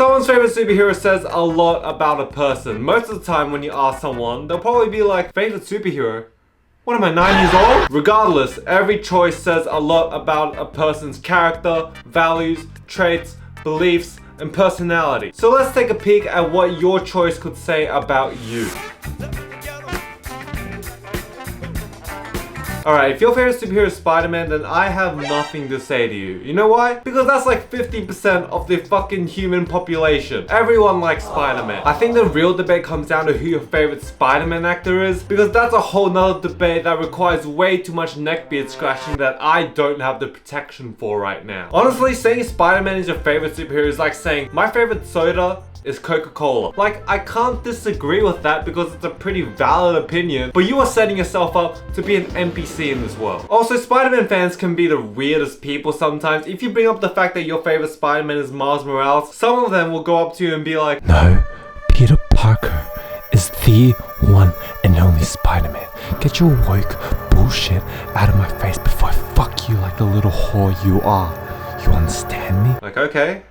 Someone's favorite superhero says a lot about a person. Most of the time when you ask someone, they'll probably be like, favorite superhero? What am I, 9 years old? Regardless, every choice says a lot about a person's character, values, traits, beliefs, and personality. So let's take a peek at what your choice could say about you. Alright, if your favorite superhero is Spider-Man, then I have nothing to say to you. You know why? Because that's like 50% of the fucking human population. Everyone likes Spider-Man. I think the real debate comes down to who your favorite Spider-Man actor is, because that's a whole nother debate that requires way too much neckbeard scratching that I don't have the protection for right now. Honestly, saying Spider-Man is your favorite superhero is like saying my favorite soda is Coca-Cola. Like, I can't disagree with that because it's a pretty valid opinion, but you are setting yourself up to be an NPC in this world. Also, Spider-Man fans can be the weirdest people sometimes. If you bring up the fact that your favorite Spider-Man is Miles Morales, some of them will go up to you and be like, no, Peter Parker is the one and only Spider-Man. Get your woke bullshit out of my face before I fuck you like the little whore you are. You understand me? Like, okay.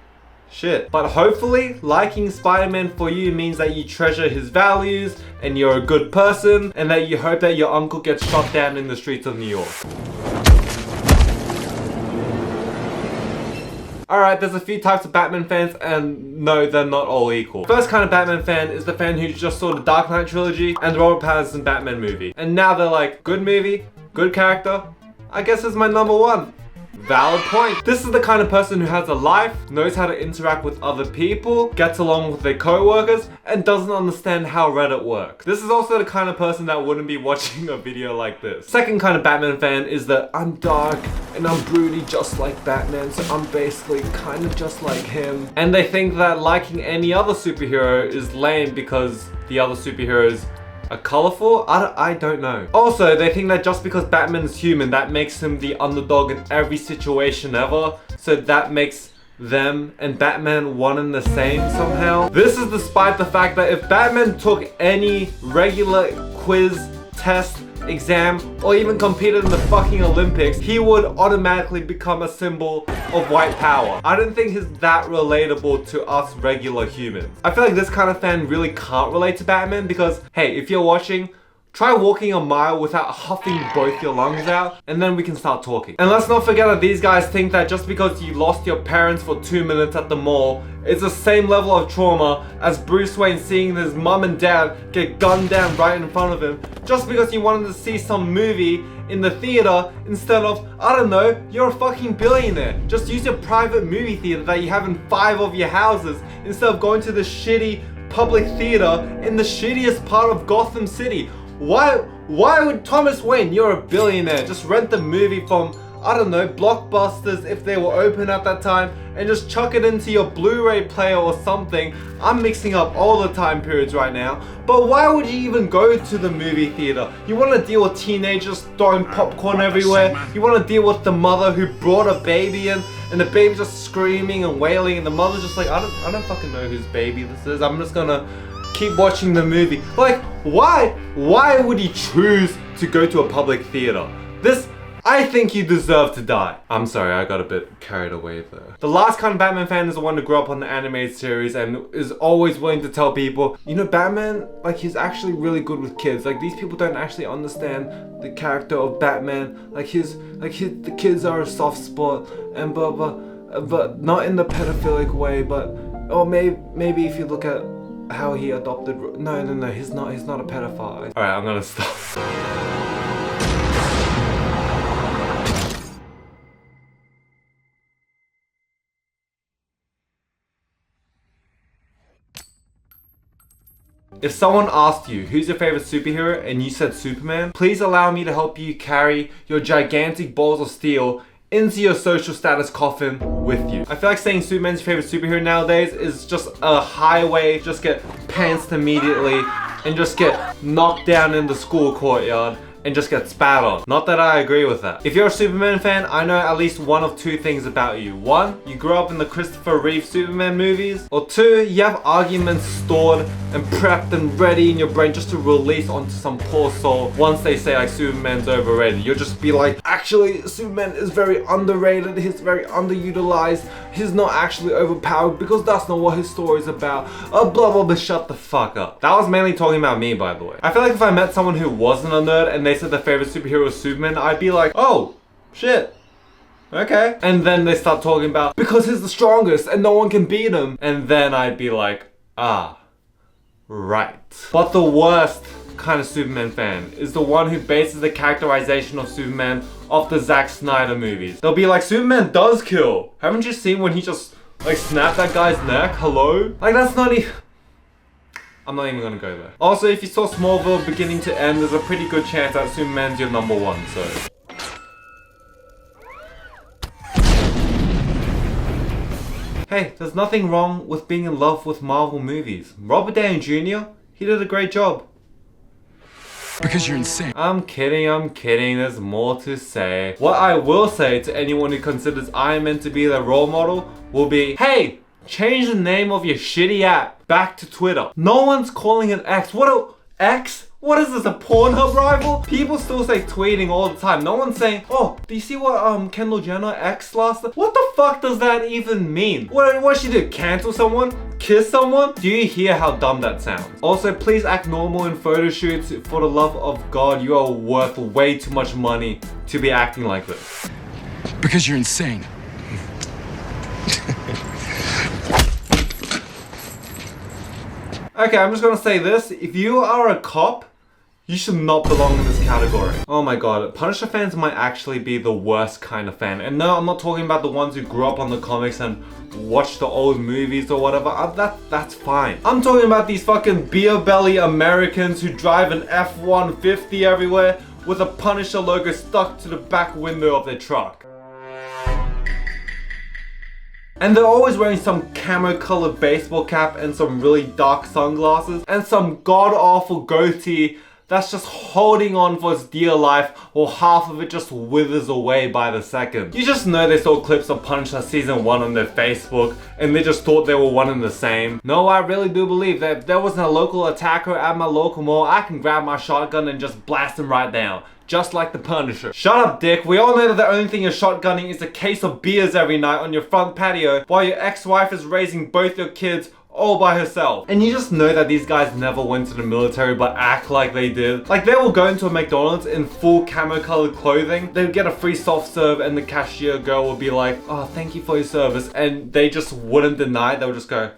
Shit. But hopefully, liking Spider-Man for you means that you treasure his values and you're a good person and that you hope that your uncle gets shot down in the streets of New York. Alright, there's a few types of Batman fans and no, they're not all equal. First kind of Batman fan is the fan who just saw the Dark Knight trilogy and the Robert Pattinson Batman movie. And now they're like, good movie, good character, I guess it's my number one. Valid point. This is the kind of person who has a life, knows how to interact with other people, gets along with their co-workers, and doesn't understand how Reddit works. This is also the kind of person that wouldn't be watching a video like this. Second kind of Batman fan is that I'm dark and I'm broody just like Batman, so I'm basically kind of just like him. And they think that liking any other superhero is lame because the other superheroes are colorful? I don't know. Also, they think that just because Batman is human, that makes him the underdog in every situation ever. So that makes them and Batman one and the same somehow. This is despite the fact that if Batman took any regular quiz, test, exam, or even competed in the fucking Olympics, he would automatically become a symbol of white power. I don't think he's that relatable to us regular humans. I feel like this kind of fan really can't relate to Batman because, hey, if you're watching, try walking a mile without huffing both your lungs out, and then we can start talking. And let's not forget that these guys think that just because you lost your parents for 2 minutes at the mall, it's the same level of trauma as Bruce Wayne seeing his mum and dad get gunned down right in front of him, just because you wanted to see some movie in the theater instead of, I don't know, you're a fucking billionaire. Just use your private movie theater that you have in 5 of your houses instead of going to the shitty public theater in the shittiest part of Gotham City. Why would Thomas Wayne, you're a billionaire, just rent the movie from, I don't know, Blockbusters if they were open at that time and just chuck it into your Blu-ray player or something. I'm mixing up all the time periods right now. But why would you even go to the movie theater? You want to deal with teenagers throwing popcorn everywhere? You want to deal with the mother who brought a baby in and the baby's just screaming and wailing and the mother's just like, I don't fucking know whose baby this is. I'm just gonna keep watching the movie. Like, why would you choose to go to a public theater? I think you deserve to die. I'm sorry, I got a bit carried away there. The last kind of Batman fan is the one who grew up on the animated series and is always willing to tell people, you know, Batman, like, he's actually really good with kids. Like, these people don't actually understand the character of Batman. The kids are a soft spot and blah blah, but not in the pedophilic way, but, or maybe if you look at how he adopted, no, he's not a pedophile. Alright, I'm gonna stop. If someone asked you, who's your favorite superhero, and you said Superman, please allow me to help you carry your gigantic balls of steel into your social status coffin with you. I feel like saying Superman's your favorite superhero nowadays is just a highway, just get pantsed immediately and just get knocked down in the school courtyard and just get spat on. Not that I agree with that. If you're a Superman fan, I know at least one of two things about you. One, you grew up in the Christopher Reeve Superman movies. Or two, you have arguments stored and prepped and ready in your brain just to release onto some poor soul once they say like Superman's overrated. You'll just be like, actually, Superman is very underrated, he's very underutilized, he's not actually overpowered because that's not what his story is about. Blah blah blah, shut the fuck up. That was mainly talking about me, by the way. I feel like if I met someone who wasn't a nerd and they said their favorite superhero was Superman, I'd be like, oh, shit. Okay. And then they start talking about, because he's the strongest and no one can beat him. And then I'd be like, ah, right. But the worst kind of Superman fan is the one who bases the characterization of Superman off the Zack Snyder movies. They'll be like, Superman does kill. Haven't you seen when he just like snapped that guy's neck? Hello? Like that's not even... I'm not even gonna go there. Also, if you saw Smallville beginning to end, there's a pretty good chance that Superman's your number one, so... Hey, there's nothing wrong with being in love with Marvel movies. Robert Downey Jr., he did a great job. Because you're insane. I'm kidding, there's more to say. What I will say to anyone who considers Iron Man to be their role model will be, hey, change the name of your shitty app back to Twitter. No one's calling it X. X? What is this, a Pornhub rival? People still say tweeting all the time. No one's saying, oh, do you see what Kendall Jenner X last night? What the fuck does that even mean? What she do? Cancel someone? Kiss someone? Do you hear how dumb that sounds? Also, please act normal in photo shoots. For the love of God, you are worth way too much money to be acting like this. Because you're insane. Okay, I'm just gonna say this. If you are a cop, you should not belong in this category. Oh my god, Punisher fans might actually be the worst kind of fan. And no, I'm not talking about the ones who grew up on the comics and watch the old movies or whatever. That's fine. I'm talking about these fucking beer belly Americans who drive an F-150 everywhere with a Punisher logo stuck to the back window of their truck. And they're always wearing some camo colored baseball cap and some really dark sunglasses and some god awful goatee that's just holding on for its dear life, or half of it just withers away by the second. You just know they saw clips of Punisher season 1 on their Facebook and they just thought they were one and the same. No, I really do believe that if there wasn't a local attacker at my local mall, I can grab my shotgun and just blast him right down. Just like the Punisher. Shut up, dick. We all know that the only thing you're shotgunning is a case of beers every night on your front patio while your ex-wife is raising both your kids all by herself. And you just know that these guys never went to the military but act like they did. Like they will go into a McDonald's in full camo colored clothing. They would get a free soft serve and the cashier girl would be like, oh, thank you for your service. And they just wouldn't deny it. They would just go.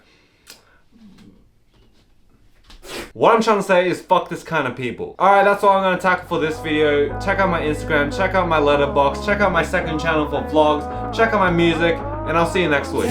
What I'm trying to say is fuck this kind of people. Alright, that's all I'm gonna tackle for this video. Check out my Instagram, check out my letterbox, check out my second channel for vlogs, check out my music, and I'll see you next week.